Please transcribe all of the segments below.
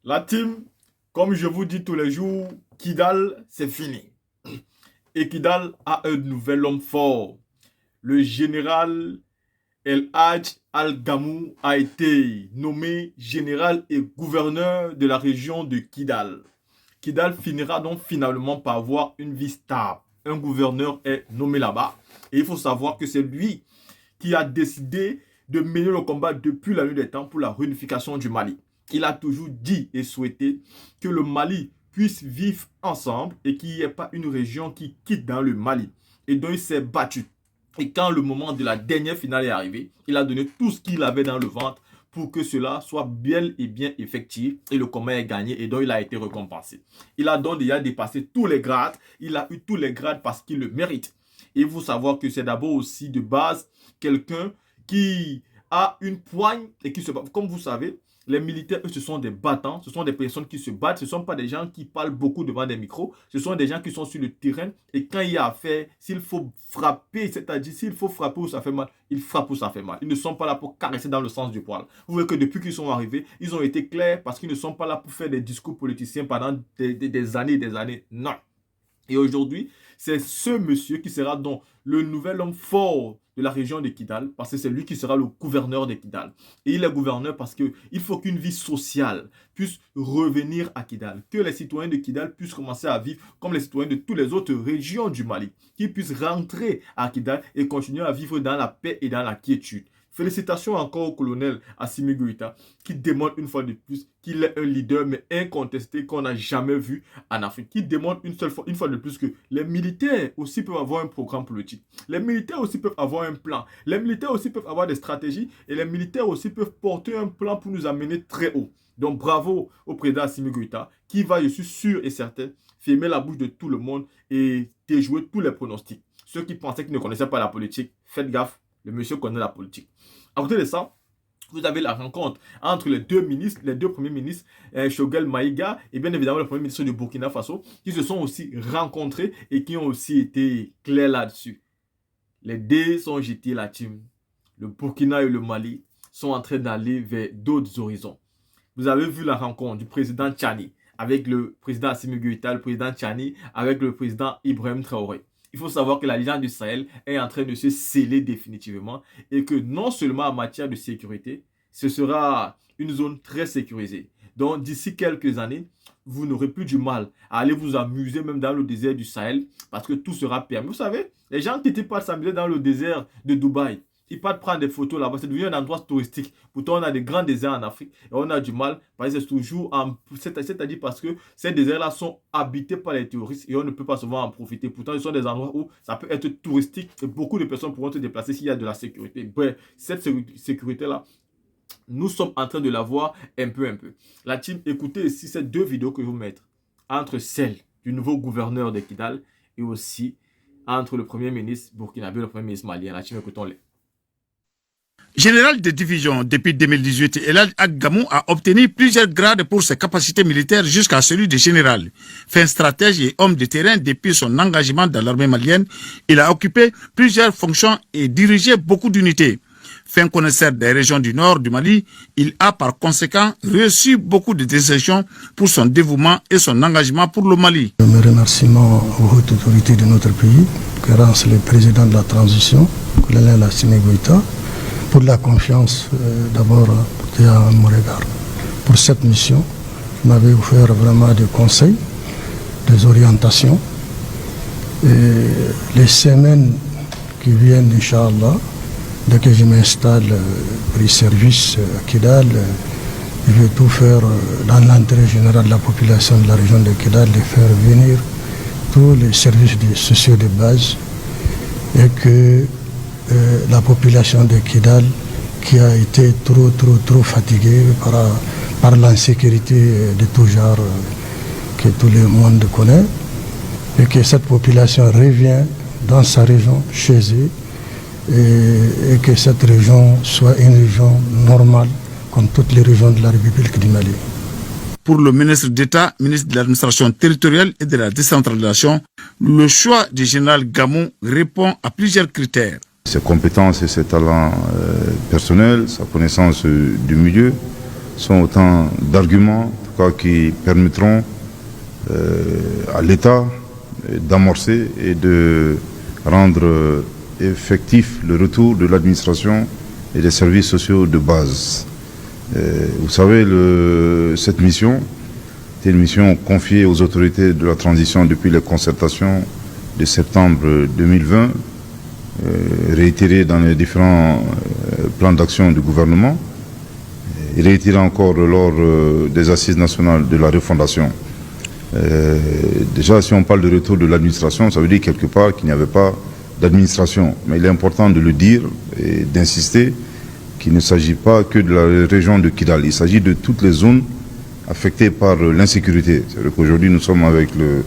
La team, comme je vous dis tous les jours, Kidal, c'est fini. Et Kidal a un nouvel homme fort. Le général El Hadj Al-Gamou a été nommé général et gouverneur de la région de Kidal. Kidal finira donc finalement par avoir une vie stable. Un gouverneur est nommé là-bas. Et il faut savoir que c'est lui qui a décidé de mener le combat depuis la nuit des temps pour la réunification du Mali. Il a toujours dit et souhaité que le Mali puisse vivre ensemble et qu'il n'y ait pas une région qui quitte dans le Mali. Et donc il s'est battu. Et quand le moment de la dernière finale est arrivé, il a donné tout ce qu'il avait dans le ventre pour que cela soit bien et bien effectif et le combat est gagné et donc il a été récompensé. Il a donc déjà dépassé tous les grades, il a eu tous les grades parce qu'il le mérite. Et il faut savoir que c'est d'abord aussi de base quelqu'un qui a une poigne et qui se bat. Comme vous savez, les militaires, eux, ce sont des battants, ce sont des personnes qui se battent, ce ne sont pas des gens qui parlent beaucoup devant des micros, ce sont des gens qui sont sur le terrain et quand il y a affaire, s'il faut frapper, c'est-à-dire s'il faut frapper où ça fait mal, ils frappent où ça fait mal. Ils ne sont pas là pour caresser dans le sens du poil. Vous voyez que depuis qu'ils sont arrivés, ils ont été clairs parce qu'ils ne sont pas là pour faire des discours politiciens pendant des années et des années. Non. Et aujourd'hui, c'est ce monsieur qui sera donc le nouvel homme fort de la région de Kidal, parce que c'est lui qui sera le gouverneur de Kidal. Et il est gouverneur parce qu'il faut qu'une vie sociale puisse revenir à Kidal, que les citoyens de Kidal puissent commencer à vivre comme les citoyens de toutes les autres régions du Mali, qu'ils puissent rentrer à Kidal et continuer à vivre dans la paix et dans la quiétude. Félicitations encore au colonel Assimi Goïta qui démontre une fois de plus qu'il est un leader mais incontesté qu'on n'a jamais vu en Afrique. Qui démontre une fois de plus que les militaires aussi peuvent avoir un programme politique. Les militaires aussi peuvent avoir un plan. Les militaires aussi peuvent avoir des stratégies et les militaires aussi peuvent porter un plan pour nous amener très haut. Donc bravo au président Assimi Goïta qui va, je suis sûr et certain, fermer la bouche de tout le monde et déjouer tous les pronostics. Ceux qui pensaient qu'ils ne connaissaient pas la politique, faites gaffe. Le monsieur connaît la politique. À côté de ça, vous avez la rencontre entre les deux ministres, les deux premiers ministres, Choguel Maïga et bien évidemment le premier ministre du Burkina Faso, qui se sont aussi rencontrés et qui ont aussi été clairs là-dessus. Les dés sont jetés, la team. Le Burkina et le Mali sont en train d'aller vers d'autres horizons. Vous avez vu la rencontre du président Tchani avec le président Assimi Goïta, le président Tchani avec le président Ibrahim Traoré. Il faut savoir que l'Alliance du Sahel est en train de se sceller définitivement et que non seulement en matière de sécurité, ce sera une zone très sécurisée. Donc d'ici quelques années, vous n'aurez plus du mal à aller vous amuser même dans le désert du Sahel parce que tout sera permis. Vous savez, les gens qui n'étaient pas s'amuser dans le désert de Dubaï, ils partent prendre des photos là-bas. C'est devenu un endroit touristique. Pourtant, on a des grands déserts en Afrique et on a du mal. Parce que c'est toujours c'est-à-dire parce que ces déserts-là sont habités par les touristes et on ne peut pas souvent en profiter. Pourtant, ce sont des endroits où ça peut être touristique et beaucoup de personnes pourront se déplacer s'il y a de la sécurité. Bref, cette sécurité-là, nous sommes en train de la voir un peu. La team, écoutez ici ces deux vidéos que je vais vous mettre entre celle du nouveau gouverneur de Kidal et aussi entre le premier ministre burkinabé et le premier ministre malien. La team, écoutons-les. Général de division depuis 2018, El Hadj Al-Gamou a obtenu plusieurs grades pour ses capacités militaires jusqu'à celui de général. Fin stratège et homme de terrain depuis son engagement dans l'armée malienne, il a occupé plusieurs fonctions et dirigé beaucoup d'unités. Fin connaisseur des régions du nord du Mali, il a par conséquent reçu beaucoup de décisions pour son dévouement et son engagement pour le Mali. Mes remerciements aux hautes autorités de notre pays, grâce le président de la transition, colonel Assimi Goïta, pour la confiance d'abord portée à mon regard. Pour cette mission, vous m'avez offert vraiment des conseils, des orientations. Et les semaines qui viennent, Inch'Allah, dès que je m'installe pour les services à Kidal, je vais tout faire dans l'intérêt général de la population de la région de Kidal, de faire venir tous les services sociaux de base et que la population de Kidal qui a été trop fatiguée par l'insécurité de tout genre que tout le monde connaît et que cette population revient dans sa région, chez eux et que cette région soit une région normale comme toutes les régions de la République du Mali. Pour le ministre d'État, ministre de l'administration territoriale et de la décentralisation, le choix du général Gamou répond à plusieurs critères. Ses compétences et ses talents personnels, sa connaissance du milieu sont autant d'arguments cas qui permettront à l'État d'amorcer et de rendre effectif le retour de l'administration et des services sociaux de base. Vous savez, cette mission était une mission confiée aux autorités de la transition depuis les concertations de septembre 2020, réitérée dans les différents plans d'action du gouvernement, et réitérée encore lors des assises nationales de la refondation. Déjà, si on parle de retour de l'administration, ça veut dire quelque part qu'il n'y avait pas d'administration. Mais il est important de le dire et d'insister qu'il ne s'agit pas que de la région de Kidal. Il s'agit de toutes les zones affectées par l'insécurité. C'est-à-dire qu'aujourd'hui, nous sommes avec le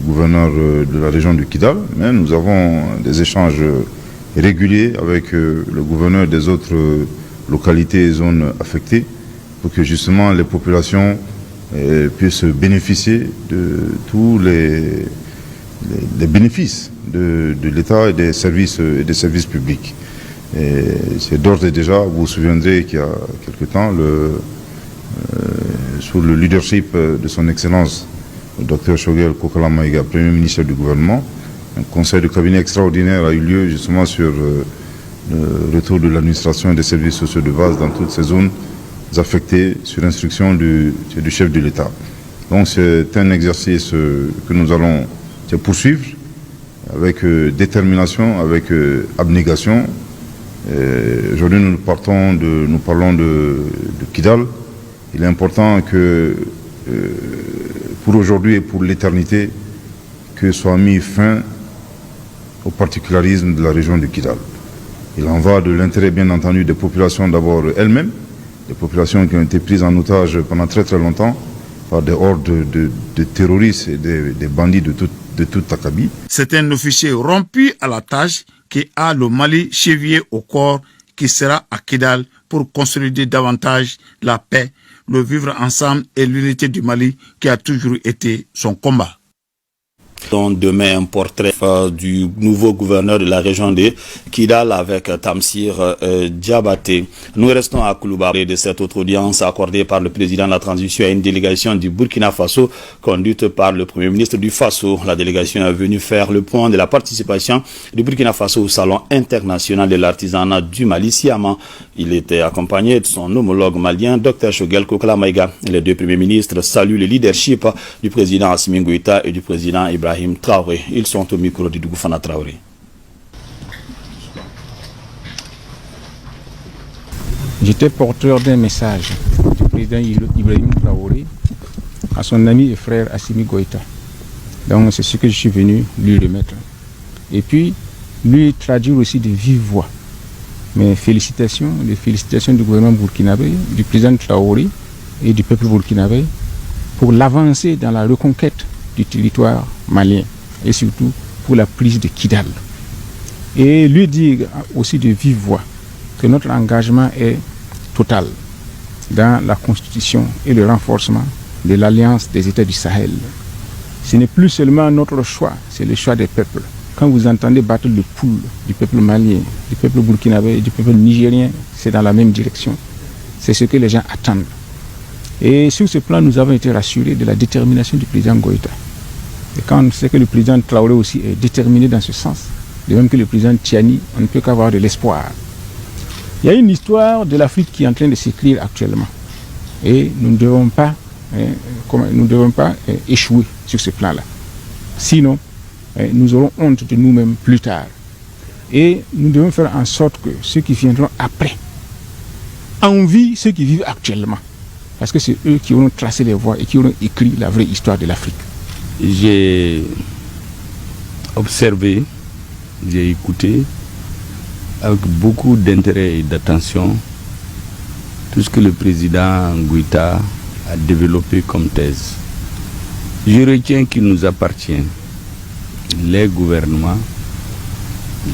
gouverneur de la région de Kidal, mais nous avons des échanges réguliers avec le gouverneur des autres localités et zones affectées pour que justement les populations puissent bénéficier de tous les bénéfices de l'État et des services publics. C'est d'ores et déjà, vous vous souviendrez qu'il y a quelque temps, sous le leadership de son Excellence, le Dr Shogel Kokala Maïga, Premier ministre du gouvernement, un conseil de cabinet extraordinaire a eu lieu justement sur le retour de l'administration et des services sociaux de base dans toutes ces zones affectées sur instruction du chef de l'État. Donc c'est un exercice que nous allons poursuivre avec détermination, avec abnégation. Aujourd'hui nous parlons de Kidal. Il est important que pour aujourd'hui et pour l'éternité que soit mis fin au particularisme de la région de Kidal. Il en va de l'intérêt bien entendu des populations d'abord elles-mêmes, des populations qui ont été prises en otage pendant très très longtemps par des hordes de terroristes et des bandits de toute Takabi. C'est un officier rompu à la tâche qui a le Mali chevillé au corps, qui sera à Kidal pour consolider davantage la paix, le vivre ensemble et l'unité du Mali qui a toujours été son combat. Donc demain un portrait du nouveau gouverneur de la région de Kidal avec Tamsir Diabaté. Nous restons à Koulouba de cette autre audience accordée par le président de la transition à une délégation du Burkina Faso conduite par le premier ministre du Faso. La délégation est venue faire le point de la participation du Burkina Faso au salon international de l'artisanat du Mali, Siama. Il était accompagné de son homologue malien, Dr Shogel Kokala Maïga. Les deux premiers ministres saluent le leadership du président Assimi Goïta et du président Ibrahim Traoré. Ils sont au micro de Dougoufana Traoré. J'étais porteur d'un message du président Ibrahim Traoré à son ami et frère Assimi Goïta. Donc c'est ce que je suis venu lui remettre. Et puis lui traduire aussi de vive voix mes félicitations, les félicitations du gouvernement burkinabé, du président Traoré et du peuple burkinabé pour l'avancée dans la reconquête du territoire malien et surtout pour la prise de Kidal. Et lui dire aussi de vive voix que notre engagement est total dans la constitution et le renforcement de l'alliance des États du Sahel. Ce n'est plus seulement notre choix, c'est le choix des peuples. Quand vous entendez battre le pouls du peuple malien, du peuple burkinabé et du peuple nigérien, c'est dans la même direction. C'est ce que les gens attendent. Et sur ce plan, nous avons été rassurés de la détermination du président Goïta. Et quand on sait que le président Traoré aussi est déterminé dans ce sens, de même que le président Tiani, on ne peut qu'avoir de l'espoir. Il y a une histoire de l'Afrique qui est en train de s'écrire actuellement. Et nous ne devons pas, échouer sur ce plan-là. Sinon, nous aurons honte de nous-mêmes plus tard. Et nous devons faire en sorte que ceux qui viendront après envient ceux qui vivent actuellement. Parce que c'est eux qui auront tracé les voies et qui auront écrit la vraie histoire de l'Afrique. J'ai observé, j'ai écouté avec beaucoup d'intérêt et d'attention tout ce que le président Goïta a développé comme thèse. Je retiens qu'il nous appartient, les gouvernements,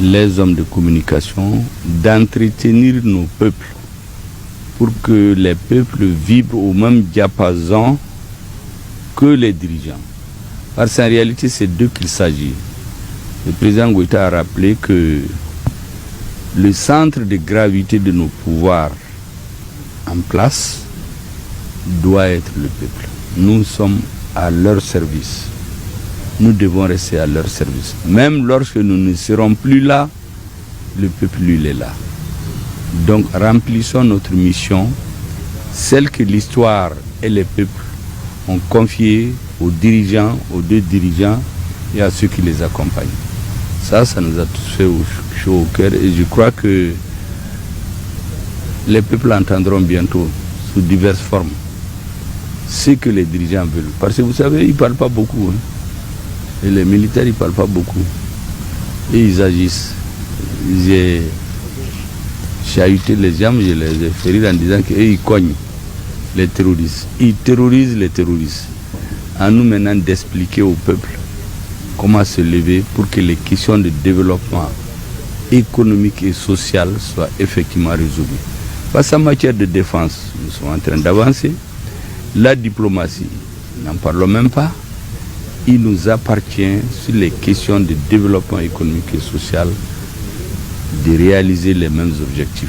les hommes de communication, d'entretenir nos peuples pour que les peuples vibrent au même diapason que les dirigeants. Parce qu'en réalité, c'est d'eux qu'il s'agit. Le président Goïta a rappelé que le centre de gravité de nos pouvoirs en place doit être le peuple. nous sommes à leur service. Nous devons rester à leur service. Même lorsque nous ne serons plus là, le peuple, lui, il est là. Donc remplissons notre mission, celle que l'histoire et les peuples ont confiée aux dirigeants, aux deux dirigeants et à ceux qui les accompagnent. Ça nous a tous fait chaud au cœur et je crois que les peuples entendront bientôt sous diverses formes ce que les dirigeants veulent. Parce que vous savez, ils ne parlent pas beaucoup. Et les militaires, ils ne parlent pas beaucoup. Et ils agissent. J'ai chahuté les gens, je les ai fait rire en disant qu'ils cognent les terroristes. Ils terrorisent les terroristes. À nous maintenant d'expliquer au peuple comment se lever pour que les questions de développement économique et social soient effectivement résolues. Parce qu'en matière de défense, nous sommes en train d'avancer. La diplomatie, n'en parlons même pas. Il nous appartient, sur les questions de développement économique et social, de réaliser les mêmes objectifs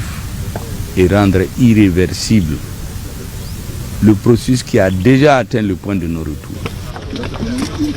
et rendre irréversible le processus qui a déjà atteint le point de non-retour.